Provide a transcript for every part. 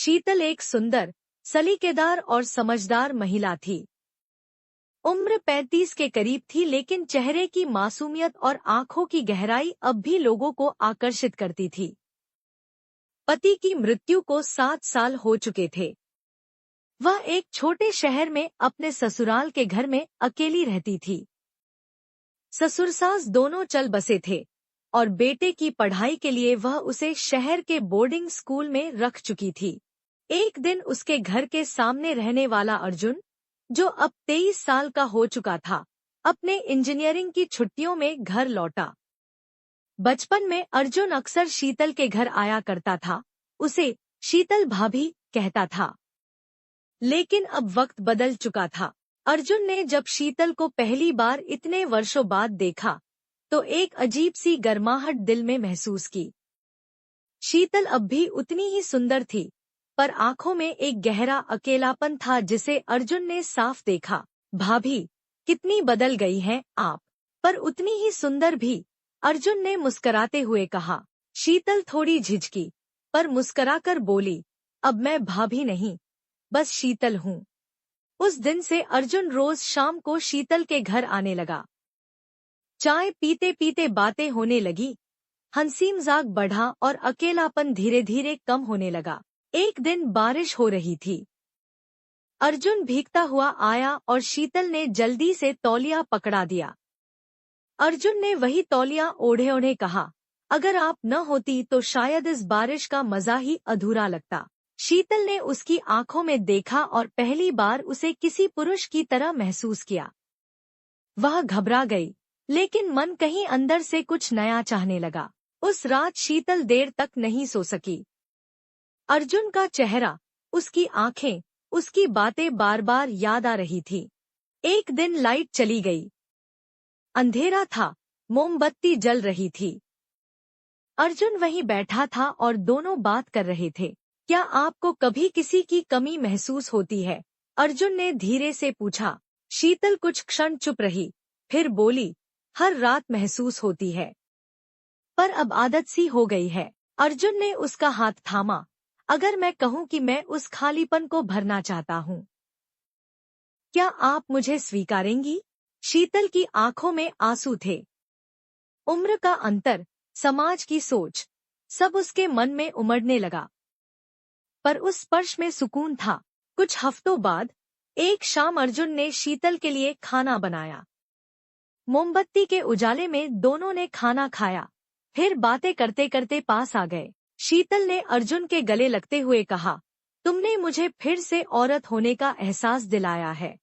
शीतल एक सुंदर, सलीकेदार और समझदार महिला थी। उम्र 35 के करीब थी, लेकिन चेहरे की मासूमियत और आंखों की गहराई अब भी लोगों को आकर्षित करती थी। पति की मृत्यु को 7 साल हो चुके थे। वह एक छोटे शहर में अपने ससुराल के घर में अकेली रहती थी। ससुर सास दोनों चल बसे थे और बेटे की पढ़ाई के लिए वह उसे शहर के बोर्डिंग स्कूल में रख चुकी थी। एक दिन उसके घर के सामने रहने वाला अर्जुन, जो अब 23 साल का हो चुका था, अपने इंजीनियरिंग की छुट्टियों में घर लौटा। बचपन में अर्जुन अक्सर शीतल के घर आया करता था, उसे शीतल भाभी कहता था। लेकिन अब वक्त बदल चुका था। अर्जुन ने जब शीतल को पहली बार इतने वर्षों बाद देखा, तो एक अजीब सी गर्माहट दिल में महसूस की। शीतल अब भी उतनी ही सुंदर थी, पर आंखों में एक गहरा अकेलापन था जिसे अर्जुन ने साफ देखा। भाभी, कितनी बदल गई हैं आप, पर उतनी ही सुंदर भी, अर्जुन ने मुस्कुराते हुए कहा। शीतल थोड़ी झिझकी, पर मुस्कुराकर बोली, अब मैं भाभी नहीं, बस शीतल हूँ। उस दिन से अर्जुन रोज शाम को शीतल के घर आने लगा। चाय पीते पीते बातें होने लगी, हंसी मजाक बढ़ा और अकेलापन धीरे धीरे कम होने लगा। एक दिन बारिश हो रही थी। अर्जुन भीगता हुआ आया और शीतल ने जल्दी से तौलिया पकड़ा दिया। अर्जुन ने वही तौलिया ओढ़े ओढ़े कहा, अगर आप न होती तो शायद इस बारिश का मजा ही अधूरा लगता। शीतल ने उसकी आंखों में देखा और पहली बार उसे किसी पुरुष की तरह महसूस किया। वह घबरा गई, लेकिन मन कहीं अंदर से कुछ नया चाहने लगा। उस रात शीतल देर तक नहीं सो सकी। अर्जुन का चेहरा, उसकी आंखें, उसकी बातें बार बार याद आ रही थी। एक दिन लाइट चली गई। अंधेरा था, मोमबत्ती जल रही थी। अर्जुन वहीं बैठा था और दोनों बात कर रहे थे। क्या आपको कभी किसी की कमी महसूस होती है? अर्जुन ने धीरे से पूछा। शीतल कुछ क्षण चुप रही, फिर बोली, हर रात महसूस होती है, पर अब आदत सी हो गई है। अर्जुन ने उसका हाथ थामा। अगर मैं कहूँ कि मैं उस खालीपन को भरना चाहता हूँ, क्या आप मुझे स्वीकारेंगी? शीतल की आंखों में आंसू थे। उम्र का अंतर, समाज की सोच, सब उसके मन में उमड़ने लगा। पर उस स्पर्श में सुकून था। कुछ हफ्तों बाद एक शाम अर्जुन ने शीतल के लिए खाना बनाया। मोमबत्ती के उजाले में दोनों ने खाना खाया, फिर बातें करते करते पास आ गए। शीतल ने अर्जुन के गले लगते हुए कहा, तुमने मुझे फिर से औरत होने का एहसास दिलाया है।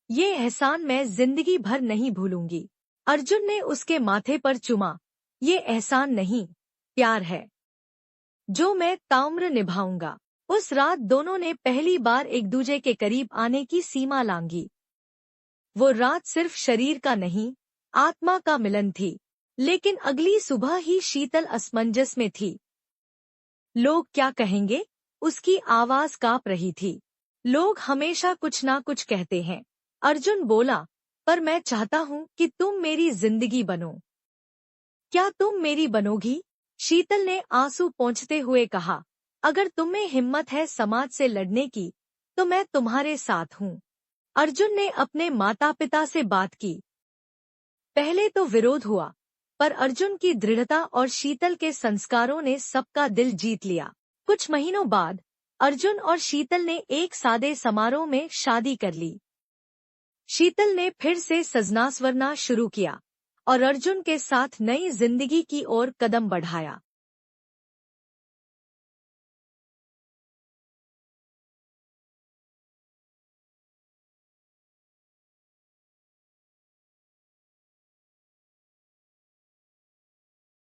ये एहसान मैं जिंदगी भर नहीं भूलूंगी। अर्जुन ने उसके माथे पर चुमा। ये एहसान नहीं, प्यार है, जो मैं ताउम्र निभाऊंगा। उस रात दोनों ने पहली बार एक दूजे के करीब आने की सीमा लांघी। वो रात सिर्फ शरीर का नहीं, आत्मा का मिलन थी। लेकिन अगली सुबह ही शीतल असमंजस में थी। लोग क्या कहेंगे? उसकी आवाज कांप रही थी। लोग हमेशा कुछ ना कुछ कहते हैं। अर्जुन बोला, पर मैं चाहता हूँ कि तुम मेरी जिंदगी बनो। क्या तुम मेरी बनोगी? शीतल ने आंसू पोंछते हुए कहा, अगर तुम्हें हिम्मत है समाज से लड़ने की, तो मैं तुम्हारे साथ हूँ। अर्जुन ने अपने माता पिता से बात की। पहले तो विरोध हुआ, पर अर्जुन की दृढ़ता और शीतल के संस्कारों ने सबका दिल जीत लिया। कुछ महीनों बाद अर्जुन और शीतल ने एक सादे समारोह में शादी कर ली। शीतल ने फिर से सजना संवरना शुरू किया और अर्जुन के साथ नई जिंदगी की ओर कदम बढ़ाया।